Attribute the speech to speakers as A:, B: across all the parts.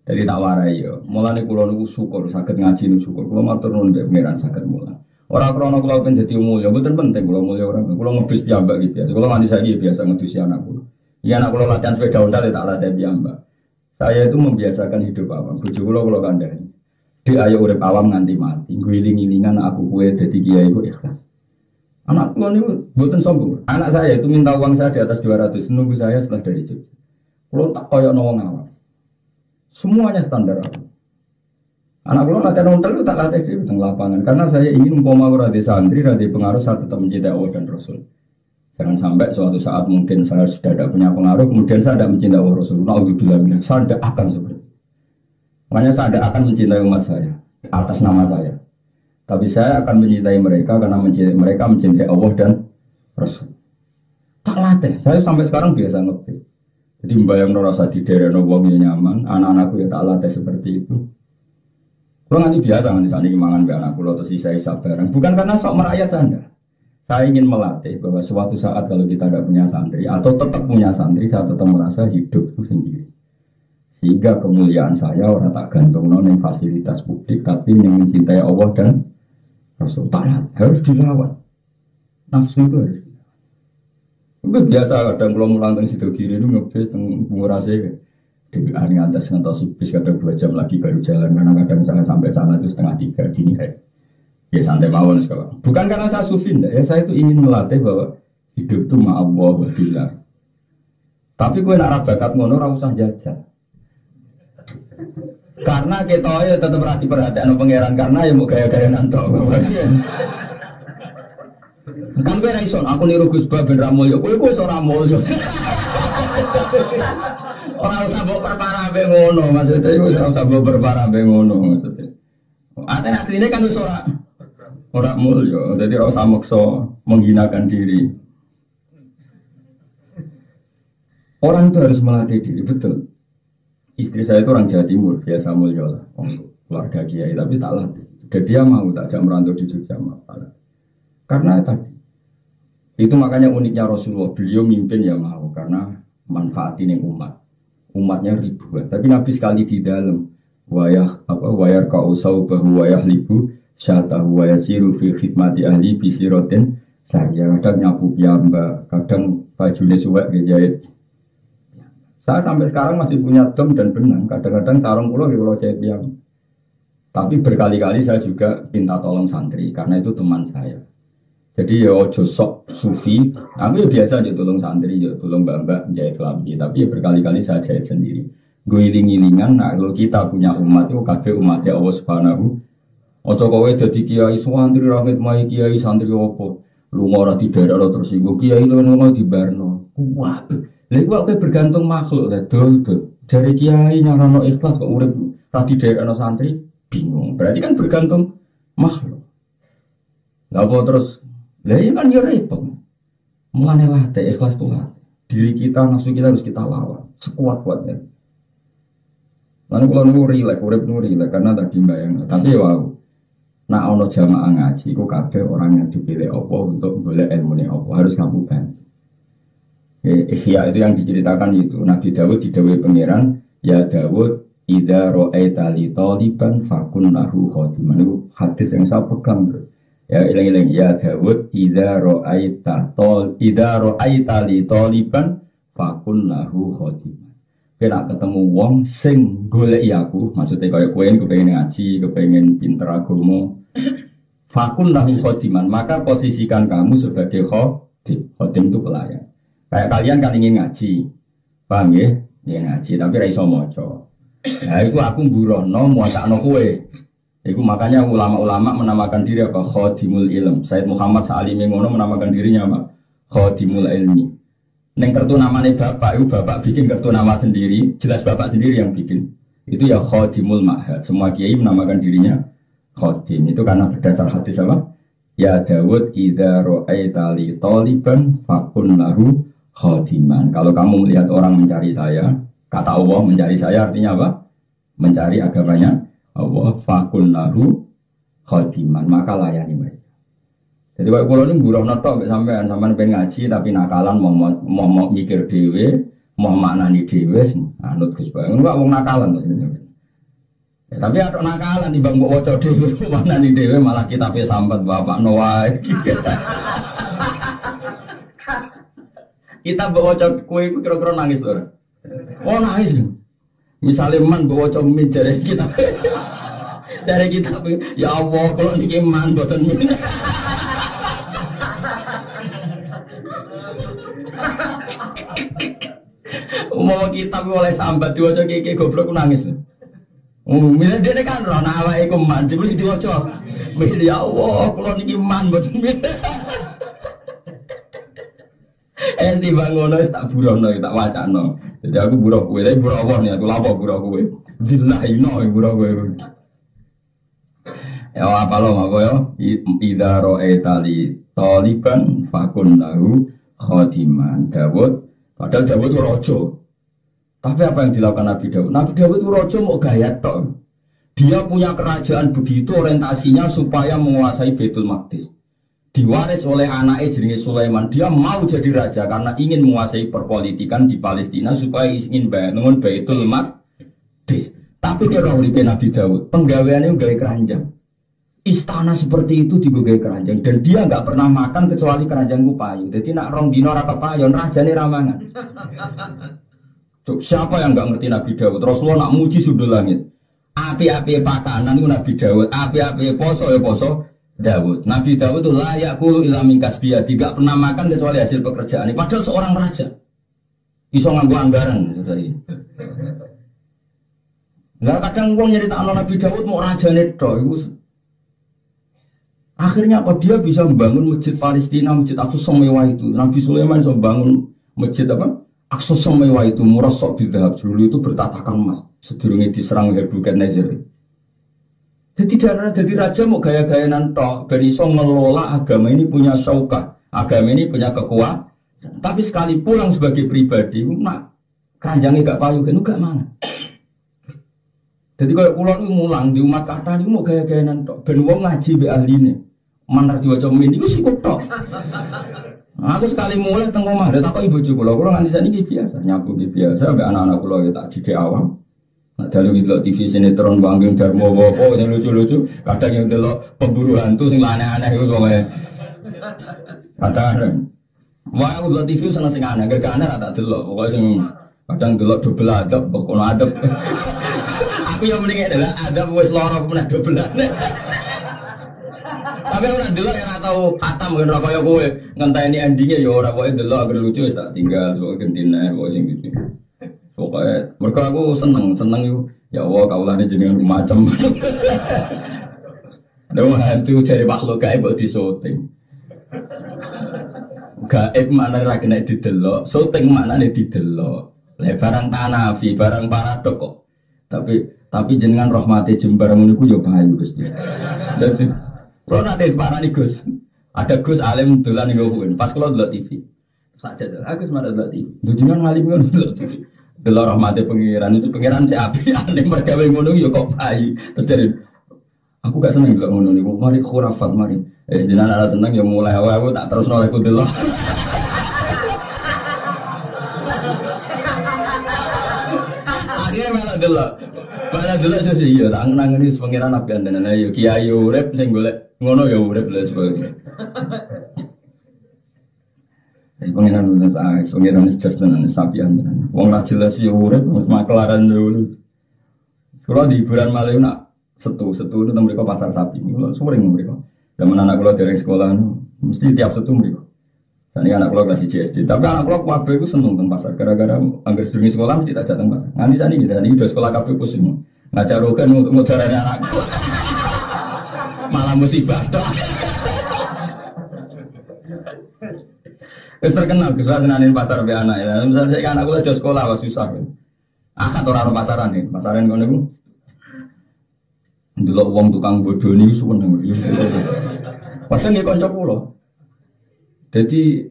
A: Jadi tak warai yo. Mulane kula niku syukur saged ngaji niku syukur. Kula matur nuwun mbek pangeran saged mulang. Ora krana kula pengen dadi mulya, mboten penting kula mulya ora. Kula ngebis piyambak iki biasa. Kula nganti saiki biasa ngedusi anak kula. Iya anak kula latihan sepeda ontel tak latih piyambak. Saya itu membiasakan hidup awam. Bojo kula kandhani. Dik ayo urip awam nganti mati. Guling-gilingan aku kowe dadi kiai ku ikhlas. Anak kula niku mboten sombong. Anak saya itu minta uang saya di atas 200 nunggu saya setelah dari Jogja. Kula tak koyo wong awam. Semuanya standar aku. Anak kula latihan ontel itu tak latih di lapangan karena saya ingin umpama ora di santri, ora di pengaruh saya tetap mencintai Allah dan Rasul. Jangan sampai suatu saat mungkin saya sudah tidak punya pengaruh, kemudian saya tidak mencintai Allah Rasul. Alhamdulillah, saya tidak akan seperti itu. Makanya saya tidak akan mencintai umat saya atas nama saya. Tapi saya akan mencintai mereka karena mereka mencintai Allah dan Rasul. Tak latih, saya sampai sekarang biasa ngerti. Jadi membayang rasa di daerah wongnya nyaman, anak-anakku ya tak latih seperti itu. Kalau nanti biasa nanti sana mangan be anakku atau sisa-sisa barang. Bukan karena sok merakyat Anda. Saya ingin melatih bahwa suatu saat kalau kita tidak punya santri atau tetap punya santri, saya tetap merasa hidup itu sendiri. Sehingga kemuliaan saya orang tak gantung dengan fasilitas publik, tapi yang mencintai Allah dan Rasul. Tak harus dilawan. Nafsu itu harus. Itu biasa kadang kalau mulang teng situ kiri itu ngebet teng pengurase DBA ngantos bis kadang 2 jam lagi baru jalan karena kadang misalnya sampai sana itu 2:30 dini hari. Ya santai mawon sekarang. Bukan karena saya sufi ndak, ya saya itu ingin melatih bahwa hidup itu ma'allah wa billah. Tapi kowe nek bakat ngono ora usah jajal. Karena kita ya tetap perhatian pangeran karena ya mau gaya-gaya nanto. Kan kowe ra iso aku niru Gus Ba ben ra mulya. Kowe wis ora mulya. Ora usah mbok perparah mbek ngono maksudnya iku ora usah mbok perparah mbek ngono maksudnya. Ate asline kan wis ora mulya. Dadi ora usah maksa menghinakan diri. Orang itu harus melatih diri betul. Istri saya itu orang Jawa Timur, biasa mulya lah. Keluarga kiai tapi tak latih. Dan dia mau tak jam merantau di Jogja karena tadi itu makanya uniknya Rasulullah, beliau mimpin ya mau karena manfaatin umatnya ribuan. Tapi Nabi sekali di dalam wayar kausau bahwa wayah libu syatahu wayasiru fi khidmati ahli bisirotin saya kadang nyapu piyambak, kadang bajunya suwek dijahit. Saya sampai sekarang masih punya dom dan benang. Kadang-kadang sarung pulau jahit piyambak. Tapi berkali-kali saya juga minta tolong santri karena itu teman saya. Jadi ya ojo sok sufi, aku ya biasa aja tolong santri, ya tolong mbak jahit kelambi. Tapi ya berkali-kali saya jahit sendiri. Goiling-gilingan, nah kalau kita punya umat itu kabeh umatnya Allah Subhanahu. Ojo kowe dadi kiai santri rakit mai kiai santri opo. Lu ora di daerah tersinggung kiai lu ngono dibarno. Wah, lha iku kowe bergantung makhluk lah dol. Jare kiai nyarono ikhlas kok urip ra di daerah santri bingung. Berarti kan bergantung makhluk. Lah apa terus lah iya kan ya repot. Mulane latih ikhlas Tuhan. Diri kita, nafsu kita harus kita lawan sekuat-kuatnya. Lalu kalau nunggu rilek, urip nunggu rilek karena tadi bayang. Tapi wow, nak ono jamaah ngaji, kok kabeh orang yang dipilih Allah untuk boleh ilmu ni Allah harus kamu bantu. Ikhya itu yang diceritakan itu Nabi Dawud didhawuhi pangeran, ya Dawud, idza ra'aita li taliban fakun lahu khadiman. Itu hadis yang saya pegang terus. Ya ilang-ilang ya Dawud idza ra'aita li taliban fakun lahu khadiman. Kena ketemu wong sing goleki aku, maksudnya kaya kowe kepengin ngaji, kepengin pinter agama. Fakun lahu khadiman, maka posisikan kamu sebagai khadim. Khadim itu pelayan. Kayak kalian kan ingin ngaji. Paham ya? Ya ngaji tapi ra iso maca. Nah iku aku mburono muatakno kowe. Iku makanya ulama-ulama menamakan diri apa? Khadimul ilm. Sayyid Muhammad Sa'alimi ngono menamakan dirinya apa? Khadimul ilmi. Neng kartu namanya bapak, itu bapak bikin kartu nama sendiri. Jelas bapak sendiri yang bikin. Itu ya Khadimul Ma'had. Semua kiai menamakan dirinya Khadim. Itu karena berdasar hadis apa? Ya Dawud idza ra'aita li taliban fakun lahu khadiman. Kalau kamu melihat orang mencari saya, kata Allah mencari saya artinya apa? Mencari agamanya Allah fakun lahu khadiman, maka layani mereka. Jadi kalau pulau ini buruh notok sampai pengen ngaji tapi nakalan mau mikir dewe, mau maknani dewe, anut Gus Ba. Enggak mau nakalan maksudnya. Ya, tapi ada nakalan di bang bawa dhewe mana nih dhewe malah kita sambat bapak Noah. Kita bawa kue itu kira-kira nangis loh. Oh nangis. Misalnya man bawa min dari kita. Dari kita ya Allah kalau niki man boten min. Mau kita oleh sambat diwaca kiki goblok nangis. Milih dia kan roh nawa iku man dibeli diwaca. Milih ya Allah kalau niki man boten min. Di bangono tak burono tak wacano. Jadi aku buruh kowe, tapi buruh Allah nih aku lapo buruh kowe. Dilahino buruh kowe. Ya apa lo apa ya? Idza ra'aitali taliban fakun lahu khadiman. Dawud, padahal Dawud itu raja. Tapi apa yang dilakukan Nabi Dawud? Nabi Dawud itu raja mau gaya tok. Dia punya kerajaan begitu orientasinya supaya menguasai Baitul Maqdis. Diwaris oleh anaknya jenenge Sulaiman. Dia mau jadi raja karena ingin menguasai perpolitikan di Palestina supaya ingin bangun Baitul Maqdis. Tapi kira uripe Nabi Dawud, penggaweannya gawe keranjang. Istana seperti itu digawe keranjang dan dia nggak pernah makan kecuali keranjang payu. Jadi nak rong dino ora kepayon rajane ramangan. Siapa yang nggak ngerti Nabi Dawud? Rasulullah nak muji sudul langit. Api-api pakanan itu Nabi Dawud, api-api poso ya poso. Dawud, Nabi Dawud itu layak kulu ilamin kasbiyah, tidak pernah makan kecuali hasil pekerjaan. Padahal seorang raja, iso nganggo anggaran. Lah kadang wong nyeritakno Nabi Dawud mau rajane tok iku. Akhirnya apa dia bisa membangun masjid Palestina, masjid Aqsa semewah itu. Nabi Sulaiman bisa membangun masjid apa? Aqsa semewah itu murassaq bidzahab. Dulu itu bertatakan emas. Sedurunge diserang Nebukadnezar. Jadi jadi raja mau gaya-gayanan tok, ben iso ngelola agama ini punya syaukah, agama ini punya kekuatan. Tapi sekali pulang sebagai pribadi, nak keranjangnya gak payu kan, gak mana. Jadi kalau pulang mulang di umat kata ini mau gaya-gayanan tok, ben wong ngaji be ahline, manar diwaca min itu sikut tok. Aku sekali mulai teng omah, tak kok ibu kula nganti saniki biasa, nyapu biasa, ambek anak-anak kula ya tak didik awam. Nah, dalu delok TV sinetron Banggeng Darmo apa sing lucu-lucu, kadang yang delok pemburu hantu sing aneh-aneh iku pokoke. Kadang wah aku delok TV seneng sing aneh, gak aneh tak delok, pokoke sing kadang delok double adab, pokoke adab. Aku yang mending adalah adab wis lara meneh double. Tapi aku nak delok ya ora tau khatam kan ora kaya kowe, ngenteni endinge ya ora pokoke delok agar lucu wis tak tinggal, pokoke gentine pokoke sing gitu. Pokoknya mereka aku seneng yuk. Ya Allah kaulah ini jenengan macam. Ada hantu cari makhluk gaib buat disoting. Gaib mana lagi naik didelok, syuting mana nih didelok. Barang tanafi, barang paradok kok. Tapi jenengan rahmati jembar menunggu yo bahayu Gusti. Jadi kalau nanti parani Gus, ada Gus alim dolan nggowen. Pas kalau delok TV, saja Agus mana delok TV. Jenengan ngalim kan delok TV. Delok rahmati pengiran itu pengiran si api aneh mereka ngono yo kok bayi. Terus dari aku gak seneng delok ngono niku. Mari khurafat mari. Jenengan ala seneng yo mulai awal aku tak terus noleh ku delok. Akhirnya malah delok. Malah delok sih iya tak nangeni pengiran api aneh yo kiai urip sing golek ngono yo urip lha sebagainya. Pengiran udah saya, pengiran just tenan sapian tenan. Wong ra jelas yo urip maklaran dulu. Kalau di hiburan malam nak setu itu teng mriko pasar sapi. Kulo sering mriko. Zaman anak kulo dereng sekolah mesti tiap setu mriko. Sane anak kulo kelas SD, tapi anak kulo kabeh iku seneng teng pasar gara-gara anggere sedurunge sekolah mesti tak teng pasar. Nganti saniki udah sekolah kabeh pusing. Ngajak rogan ngudarane anakku. Malah musibah tok. Wis terkenal Gus senanin pasar be anak ya. Misalnya saya anak kula do sekolah wis susah. Akad ora ono pasaran nih. Pasaran kono niku. Ndelok wong tukang bodoni wis seneng. Padahal nggih kanca kula. Dadi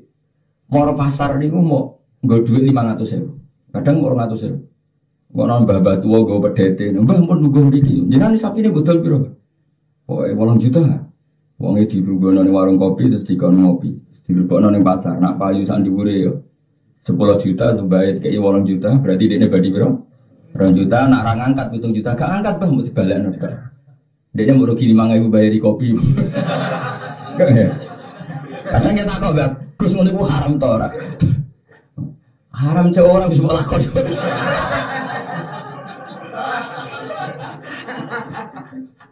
A: mau pasar niku mau nggo dhuwit 500.000. Kadang mau 200.000. Kok nang mbah-mbah tuwa nggo pedhete. Mbah pun nggo mriki. Jenengan sapine bodol piro? Pokoke 8 juta. Wonge dirunggono ning warung kopi terus dikono ngopi. Dilebokno ning pasar, nak payu sak dhuwure yo 10 juta sebae kei 8 juta, berarti dekne badi piro? 2 juta, nak orang angkat 7 juta, gak angkat bah, mau dibalik nafkah. Dia mau rugi 5.000 bayari kopi. Kadang kita kok gak, Gus ngono iku haram to ora? Haram cewek orang bisa lakon.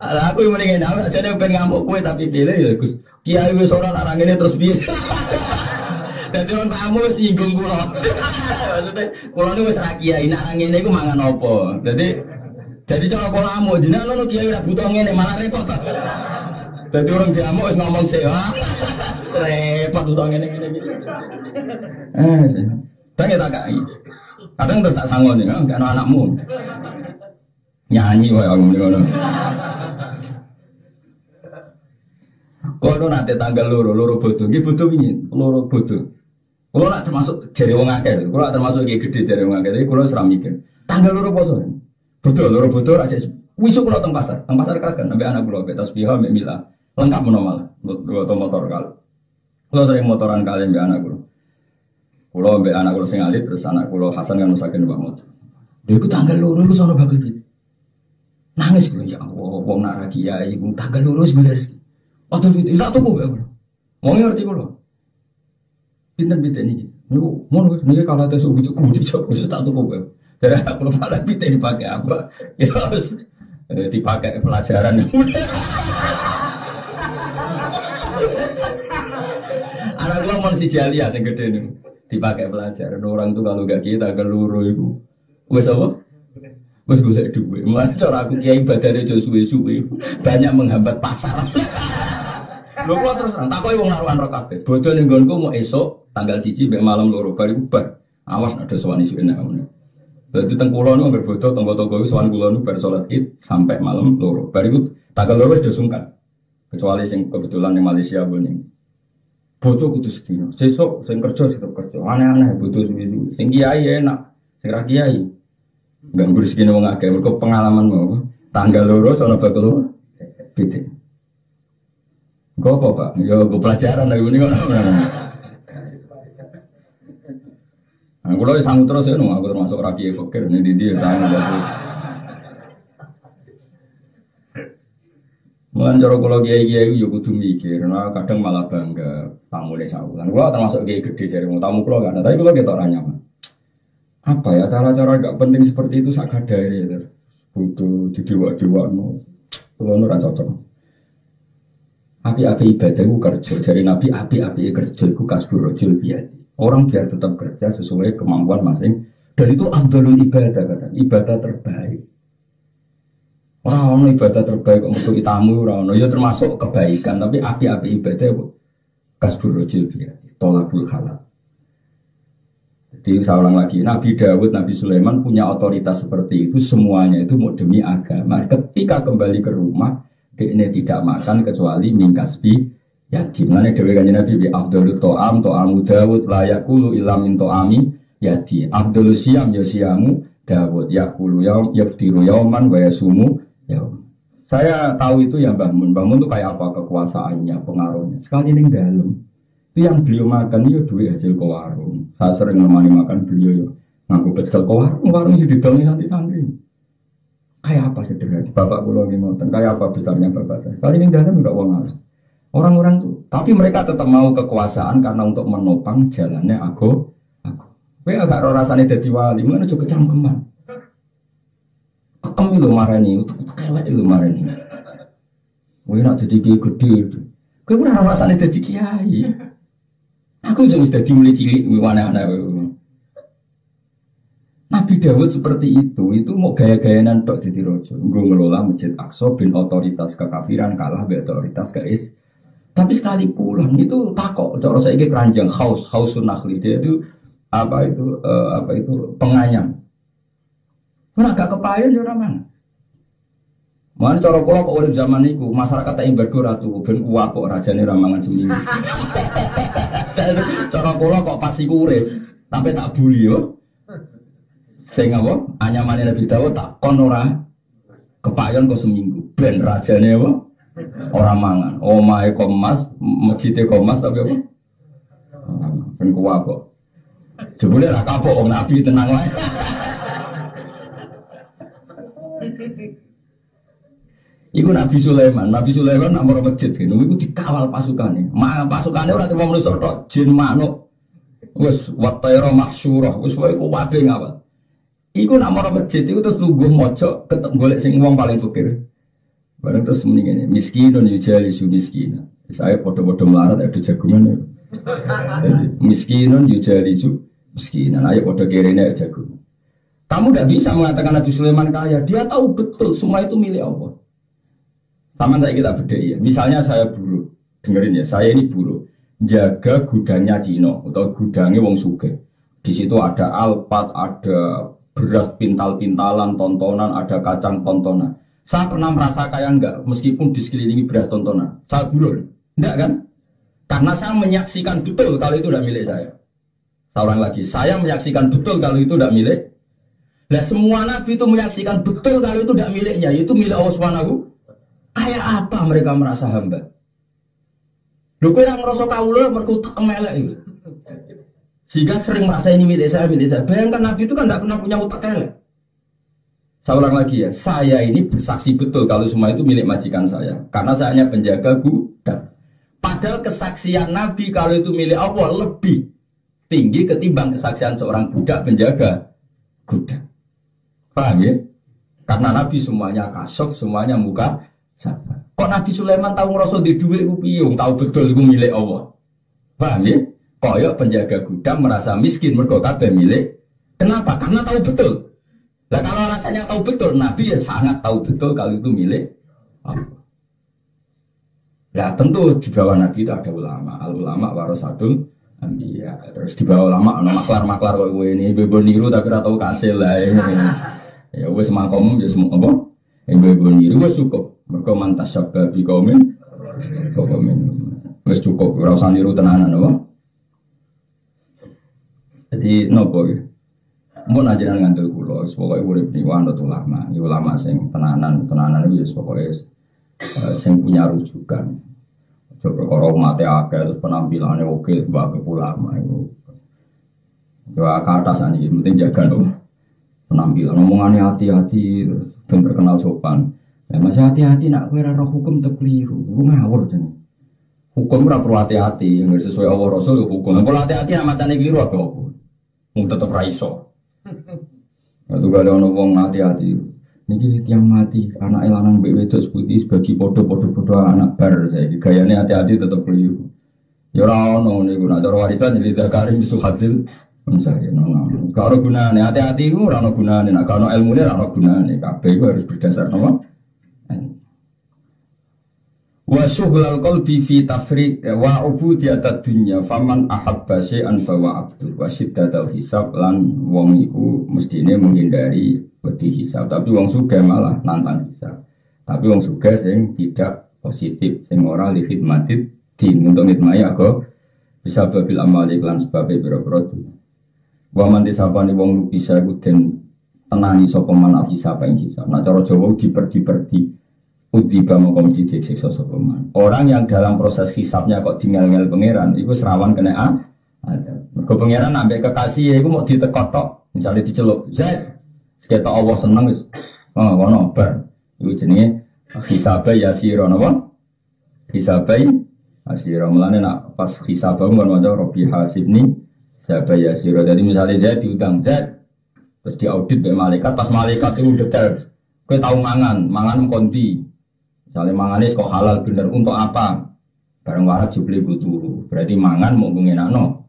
A: Lah aku yang mendingin aku aja nek pengen ngamuk kowe tapi pilih ya Gus. Kiai wis ora larang ngene terus piye? Dadi wong tamu singgung kula. Maksudnya kula niku wis ra kiai larang ngene iku mangan apa. Jadi cara kula amuk jenengan ngono kiai ra butuh ngene malah repot. Dadi orang diamuk wis ngomong sewa. Repot butuh ngene-ngene iki. Tak kai. Kadang terus tak sangoni, enggak ana anakmu. Nyanyi wae aku ngono. Kalau nanti tanggal loro bodoh, nggih bodoh wingi, loro bodoh. Kalau nak termasuk jare wong akeh, kalau nak termasuk iki gede jare wong akeh, tapi kalau seram mikir. Tanggal loro poso. Bodoh, loro bodoh aja wisuk kula teng pasar. Teng pasar kragan ambek anak kula, ambek tasbihah, ambek mila. Lengkap menawa malah, motor kali. Kula sering motoran kali ambek anak kula. Kula ambek anak kula sing alit, terus anak kula Hasan kan musaken numpak motor. Lha iku tanggal loro iku sono bakal pit. Nangis kula ya Allah, wong nak ra kiai iku tanggal loro wis golek rezeki. Waktu itu, tak tuku ya bro. Mau ngerti bro. Pinter-pinter ini. Niku, mau ngerti kalau ada suhu itu kudu coba tak tuku ya. Dari aku malah pinter dipakai apa? Ya harus dipakai pelajaran. Anak gua mau si Jalia yang gede nih. Dipakai pelajaran. Orang tuh kalau gak kita geluru itu. Wes apa? Wes golek duit. Mas cara aku kiai badane jo suwe-suwe. Banyak menghambat pasar. Lho kula terus takoki wong naruhan ro kabeh. Bodho ning nggonku mau esuk tanggal 1 mek malam 2 bari bubar. Awas nek ada sowan isuk enak ngono. Dadi teng kula niku anggere bodho tangga-tangga sowan kula niku bar salat Id sampai malam 2. Bari ku tanggal 2 wis disungkan. Kecuali sing kebetulan ning Malaysia bening. Bodho kudu sedina. Sesuk sing kerja tetep kerja. Aneh-aneh bodho suwi-suwi. Sing kiai enak, sing ra kiai. Enggak rezekine wong akeh. Mergo pengalaman mau tanggal 2 sono bakal pitik. Kok apa Pak? Ya gue pelajaran lagi ini kan. Nah, kalau sanggup terus ya, aku termasuk rakyat fakir nih di dia sanggup. Mulan cara kalau kiai yo kudu mikir, nah kadang malah bangga tamu le sawu. Kan kalau termasuk kiai gede jare tamu kalau enggak ada, tapi kalau kita orang nyaman. Apa ya cara-cara enggak penting seperti itu sak gadare ya. Butuh didewa-dewano. Kulo ora cocok. Api-api ibadah itu kerja. Dari Nabi api-api kerja itu kasbur rojul biadi. Orang biar tetap kerja sesuai kemampuan masing. Dan itu afdalul ibadah kadang. Ibadah terbaik. Orang ibadah terbaik untuk tamu orang. Ya termasuk kebaikan. Tapi api-api ibadah itu kasbur rojul biadi. Tolabul halal. Jadi saya ulang lagi. Nabi Dawud, Nabi Sulaiman punya otoritas seperti itu. Semuanya itu mau demi agama. Ketika kembali ke rumah. Ini tidak makan kecuali mingkasbi yatim. Nane dewe kanjeng Nabi bi afdhalul ta'amu Dawud la yaqulu illa min ta'ami yati. Afdhalus siyam ya siyamu Dawud yaqulu yaum yaftiru yauman wa yasumu yaum. Saya tahu itu ya Mbah Mun. Mbah Mun itu kayak apa kekuasaannya, pengaruhnya. Sekali ning dalem. Itu yang beliau makan itu duit hasil ke warung. Saya sering nemani makan beliau ya. Ngaku pecel ke warung, warung itu dibangun santri-santri. Kayak apa sederhana? Bapak pulau ini ngoten. Kayak apa besarnya bapak saya? Kali ini dalam enggak uang alam. Orang-orang tuh, tapi mereka tetap mau kekuasaan karena untuk menopang jalannya aku. Kowe agak rasane dadi wali, ngono juga cangkeman. Kekem lho marani, kelek lho marani. Kowe nak dadi kiai gede. Kowe ora rasane dadi kiai. Aku wis dadi mulai cilik wana-wana. Nabi Dawud seperti itu mau gaya-gayanan tok jadi rojo. Gue ngelola Masjid Aqsa bin otoritas kekafiran kalah be otoritas keis. Tapi sekali pulang itu takok. Cara saya ini keranjang hausun nakhli dia itu apa itu penganyam. Mana gak kepayon ya mana? Mana cara kula kok urip zaman iku masyarakat tak embargo ratu ben kuat kok rajane ramangan seminggu. Cara kula kok pas iku urip sampai tak buli yo. Sing apa? Anyamane Nabi Dawud tak kon ora kepayon kok seminggu. Ben rajane apa? Ora mangan. Omahe komas, masjide komas tapi apa? Ben kuat kok. Jebule ra kapok wong Nabi tenang wae. Iku Nabi Sulaiman. Nabi Sulaiman nak moro masjid kan. Iku dikawal pasukane. Pasukane ora temu manusa tok, jin manuk. Wis watayra mahsyurah. Wis wae ku kabeh ngawal. Iku nak moro masjid iku terus lungguh maca ketemu golek sing wong paling fakir. Bareng terus muni ngene, miskinun yujalisu miskina. Saya padha-padha melarat ada jagungan. Miskinun yujalisu miskina. Ayo padha kerene jagungan. Kamu tidak bisa mengatakan Nabi Sulaiman kaya. Dia tahu betul semua itu milik Allah. Sama tak kita beda ya. Misalnya saya buruh, dengerin ya. Saya ini buruh, jaga gudangnya Cino atau gudangnya wong sugih. Di situ ada alpat, ada beras pintal-pintalan, tontonan, ada kacang tontonan. Saya pernah merasa kaya enggak, meskipun di sekelilingi beras tontonan. Saya buruh, enggak kan? Karena saya menyaksikan betul kalau itu tidak milik saya. Saya ulang lagi, saya menyaksikan betul kalau itu tidak milik. Nah semua nabi itu menyaksikan betul kalau itu tidak miliknya, itu milik Allah Subhanahu. Kayak apa mereka merasa hamba? Lho kowe ora ngrasa kawula mergo tak melek iki. Sehingga sering merasa ini milik saya, milik saya. Bayangkan nabi itu kan tidak pernah punya utak elek. Saya ulang lagi ya, saya ini bersaksi betul kalau semua itu milik majikan saya. Karena saya hanya penjaga gudang. Padahal kesaksian nabi kalau itu milik Allah lebih tinggi ketimbang kesaksian seorang budak penjaga gudang. Paham ya? Karena nabi semuanya kasuf, semuanya muka. Kok Nabi Sulaiman tahu ngerasa di duit rupiah, tahu betul itu milik Allah. Paham ya? Koyok penjaga gudang merasa miskin mergo kabeh milik. Kenapa? Karena tahu betul. Lah kalau alasannya tahu betul, Nabi ya sangat tahu betul kalau itu milik Allah. Lah tentu di bawah Nabi itu ada ulama. Al ulama warasatul anbiya. Terus di bawah ulama ana maklar-maklar kok kowe ini bebo niru tapi ora tau kasil lah. Ya wis mangkom ya semua apa? Bebo niru wis cukup. Mereka mantas sabda di kaumin, wes cukup, ora usah niru tenanan, apa? Jadi nopo ya, mau najiran ngantul kulo, pokoknya urip niku anut ulama, ulama sing tenanan itu pokoknya sing punya rujukan. Coba kalau mati akeh terus penampilannya oke, sebagai ulama itu. Doa ke atas ani, penting jaga nopo penampilan, omongannya hati-hati, dan terkenal sopan. Ya, masih hati-hati nak kira roh hukum terkeliru, itu ngawur jadi. Hukum ora perlu hati-hati, yang sesuai Allah Rasul hukum. Kalau hati-hati nak macane keliru apa? Mau tetap raiso. Itu gak ada orang hati-hati. Niki tiang mati, anak lanang mbek wedok putih sebagai podo anak bar saya. Gayane hati-hati tetap keliru. Ya ora ono niku nak cara warisan jadi dakarim bisuhatil. Misalnya, kalau gunane hati-hati itu ora ono gunane, nak kalau ilmune ora ono gunane. Kabeh itu harus berdasar nama. Wa syughlal qalbi fi tafriq wa ubudiyatad dunya faman ahabba syai'an fa wa abdu wa syiddatal hisab lan wong iku mestine menghindari wedi hisab tapi wong sugih malah nantang hisab tapi wong sugih sing tidak positif sing ora li khidmatid din untuk ngitmai aku bisa babil amali lan sebab pira-pira wa man disapane wong bisa iku den tenani sapa man hisab ing hisab nah cara Jawa diperdi Udiba mongkom didik siksa sopeman. Orang yang dalam proses hisabnya kok tinggal-tinggal pangeran, itu serawan kena ada. Mergo pangeran ambek kekasih, itu mau ditekotok, misalnya dicelup, Zaid, kita Allah seneng, kono bar, itu jenisnya hisabai yasiro, apa? Hisabai yasiro, mulanya nak pas hisabah kan ada Robi Hasibni, hisabai yasiro. Jadi misalnya Zaid diundang Zaid, terus diaudit oleh malaikat, pas malaikat itu detail, kau tahu mangan kondi. Misalnya mangan ini kok halal bener untuk apa? Barang warak jubli buturu. Berarti mangan mau ngenakno.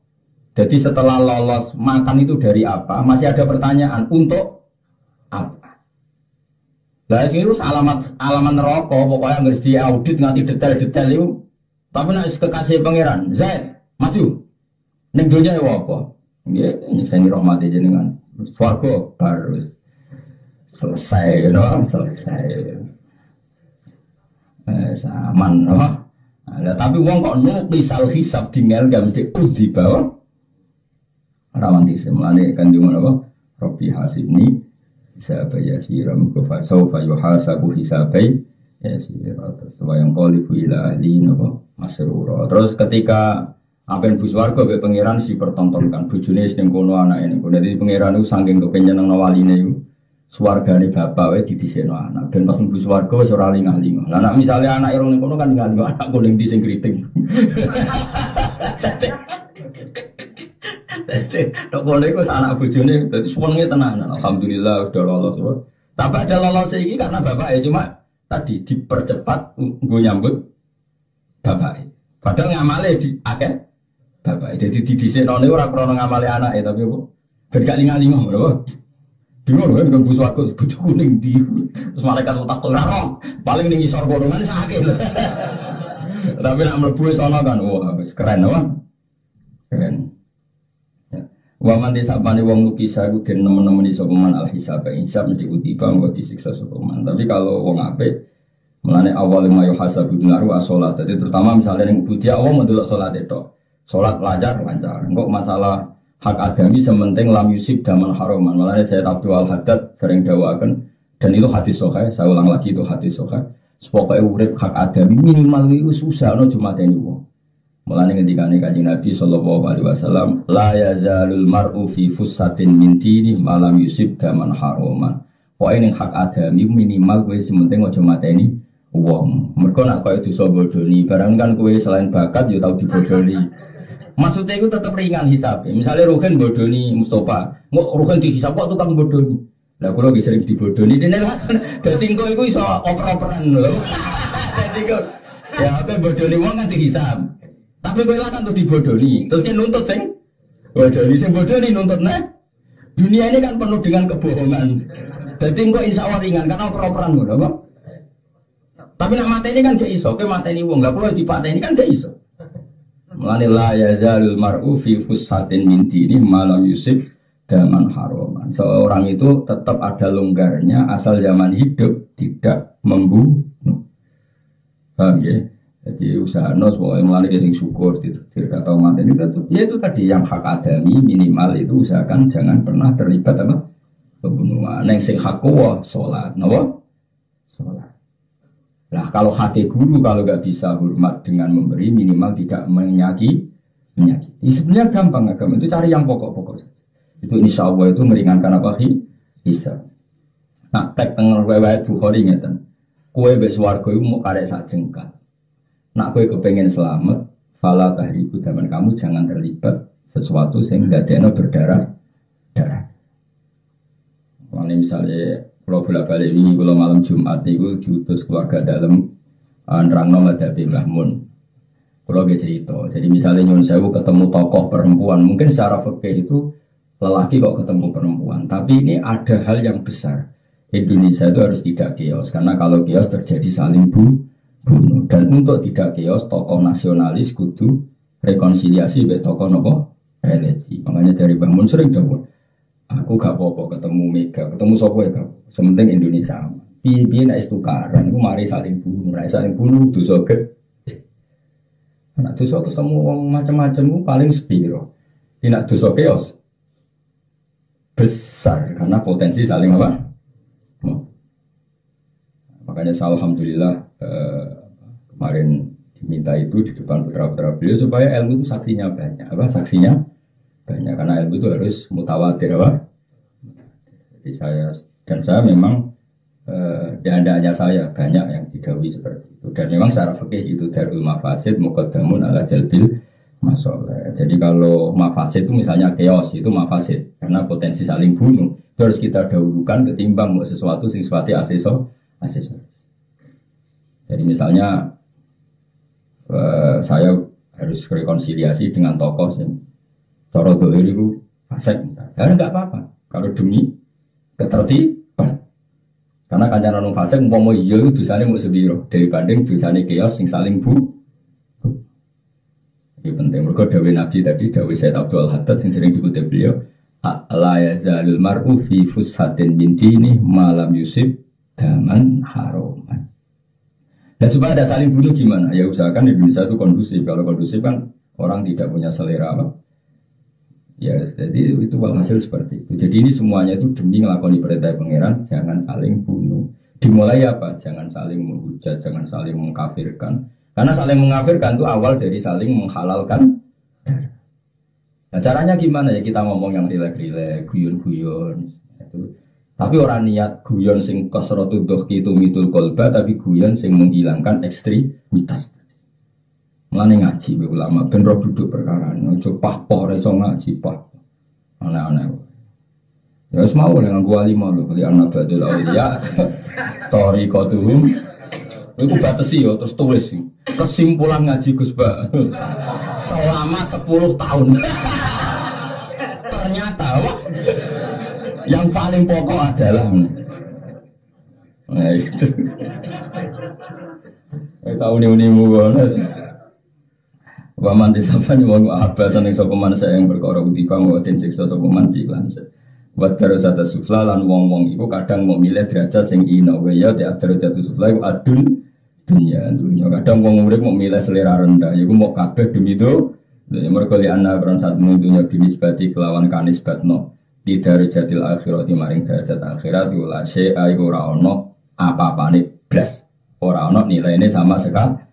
A: Jadi setelah lolos makan itu dari apa? Masih ada pertanyaan untuk apa? Lah sing itu alamat neraka pokoknya harus diaudit nganti detail-detail itu. Tapi nek kekasih pangeran, Zaid, maju. Ning donya ya apa? Nggih, nyeksa rahmati jenengan. Swarga baru selesai, selesai. Saman, nah, tapi wong kok nukisal hisab tinggal gak mesti uji bawah rawanti semulane kan diomong apa Rabbi hasibni hisabai yasiram kufa sawfa yuhasabu hisabai yasira terus wayang qalibu ila ahli napa masrura terus ketika apen bus warga be pangeran dipertontonkan bojone ning kono anake ning kono dadi pangeran iku saking kepen nyenengno waline iku Swargane bapak wae didhisikno anak. Ben pas mlebu swarga wis ora lingah-lingah. Lah nek misale anak irung ning kono kan lingah-lingah anak kuning di sing kriting. Tok kono iku anak bojone dadi senenge tenan. Alhamdulillah udah lolos. Tapi ada lolos iki karena bapak cuma tadi dipercepat nggo nyambut bapak. Padahal ngamale di akeh bapak. Jadi didhisikno ora krana ngamale anake tapi apa? Ben gak lingah-lingah lho. Bingung kan dengan bus waktu bujuk kuning di terus malaikat takut raro paling ning isor golongan sakit tapi nak mlebu sono kan wah keren wah keren ya. Wa man disapane wong lukisa iku den nemen-nemen iso peman al hisab hisab mesti utiba engko disiksa sapa man tapi kalau wong apik melane awal mayu hasabu binaru as-salat jadi terutama misalnya ning budi awak mendelok salat itu salat lancar engko masalah hak adami sementing lam yusib daman haroman. Malah saya Abdul Al-Haddad sering dakwakan dan itu hadis sahih. Saya ulang lagi itu hadis sahih. Sepokoknya urip hak adami minimal itu susah no cuma teni wong. Mulane ngendikane Kanjeng Nabi sallallahu alaihi wasallam, la yazalul mar'u fi fussatin min dini malam yusib daman haroman. Pokoke ning hak adami minimal kowe sementing aja mateni wong. Mergo nek koyo dosa bodoni, barang kan kowe selain bakat ya tau dibodoni. Maksudnya itu tetap ringan hisapnya. Misalnya Ruhin bodoni Mustafa, mau Ruhin dihisap kok tukang bodoni. Nah, kalau lagi sering dibodoni, dia nela. Jadi kau itu iso oper-operan loh. Jadi kau, ya apa bodoni uang kan dihisap. Tapi kau kan tuh dibodoni. Terus dia nuntut sing bodoni nuntut nah. Dunia ini kan penuh dengan kebohongan. Jadi kau insya Allah ringan karena oper-operan loh, apa? Tapi nak mata ini kan gak iso. Kau mata ini uang nggak perlu dipatah ini kan gak iso. Mulane la yazalul mar'u fi fussatin min dini malam yusib daman haroman. Seorang itu tetap ada longgarnya asal zaman hidup tidak membunuh. Paham ya? Jadi usaha nos pokoknya mulane sing syukur tidak tahu mati ini tetap ya itu tadi yang hak adami minimal itu usahakan jangan pernah terlibat apa pembunuhan. Yang sing hak kuwa salat, napa? Salat. Nah kalau hati guru kalau nggak bisa hormat dengan memberi minimal tidak menyakiti. Sebenarnya gampang agama itu cari yang pokok-pokok saja. Itu insya Allah itu meringankan apa bisa. Nah tek tengah riwayat Bukhari ngeten. Kue bek swarga itu mau karek sak jengkal. Nak kue kepengen selamat, fala tahriku zaman kamu jangan terlibat sesuatu sehingga dadekno berdarah. Kalau misalnya kalau bolak-balik ini kalau malam Jumat itu diutus keluarga dalam nerangno madhabe Mbah Mun. Kalau dia cerita, jadi misalnya nyun sewu ketemu tokoh perempuan, mungkin secara fikih itu lelaki kok ketemu perempuan, tapi ini ada hal yang besar. Indonesia itu harus tidak chaos, karena kalau chaos terjadi saling bunuh. Dan untuk tidak chaos, tokoh nasionalis kudu rekonsiliasi be tokoh nopo religi. Makanya dari Mbah Mun sering dawuh, aku gak apa-apa ketemu Mega, ketemu sapa ya. Sementing Indonesia aman. Piye nek tukaran iku mari saling bunuh, dosa gede. Nek dosa ketemu wong macam-macam paling sepiro. Nek dosa chaos besar karena potensi saling apa? Makanya saya alhamdulillah kemarin diminta itu di depan putra-putra beliau supaya ilmu itu saksinya banyak. Saksinya banyak karena ilmu itu harus mutawatir apa? Jadi saya memang tidak hanya saya banyak yang didhawuhi seperti itu dan memang secara fikih itu darul mafasid muqaddamun ala jalbil masalah. Jadi kalau mafasid itu misalnya chaos itu mafasid karena potensi saling bunuh itu harus kita dahulukan ketimbang sesuatu sing sifatnya aksesoris. Jadi misalnya saya harus rekonsiliasi dengan tokoh yang cara dohir itu fasik, ya enggak apa-apa kalau demi ketertiban. Karena kancanan wong fasik umpama iya itu dosane mung sepiro dibanding dosane chaos sing saling bunuh. Ini penting mergo dawuh Nabi tadi dawuh Sayyid Abdul Haddad yang sering dikutip beliau, la yazalul mar'u fi fushatin min dini malam yusib daman haroman. Dan supaya ada saling bunuh gimana? Ya usahakan Indonesia itu kondusif. Kalau kondusif kan orang tidak punya selera apa? Ya, jadi itu walhasil seperti itu. Jadi ini semuanya itu demi ngelakoni perintah pangeran, jangan saling bunuh. Dimulai apa? Jangan saling menghujat, jangan saling mengkafirkan. Karena saling mengkafirkan itu awal dari saling menghalalkan. Nah, caranya gimana ya? Kita ngomong yang rilek-rilek, guyon-guyon. Itu Tapi orang niat guyon sing kasratu dohki itu mitul kolba, tapi guyon sing menghilangkan ekstremitas. Mulane ngaji be ulama ben ro duduk perkara ojo pah-pah ora iso ngaji pah. Aneh-aneh. Ya wis mau nang gua lima lho kali anak badul auliya. Tariqatuhum. Iku batesi yo terus tulis kesimpulan ngaji Gus Ba. Selama 10 tahun. Ternyata wah, yang paling pokok adalah nah itu. Sauni-unimu banget. Waman disafani wong abasan ing sapa man yang perkara kutiba ngoten siksa sapa man iklan se. Wa darasata sufla lan wong-wong iku kadang mau milih derajat sing ina wa ya derajat sufla iku adun dunya. Kadang wong urip mau milih selera rendah iku mau kabeh demi itu. Ya mergo li ana kron sak dunya binisbati kelawan kanisbatno di darajatil akhirat maring derajat akhirat ula syai iku ora ono apa-apane blas. Ora ono nilaine sama sekali.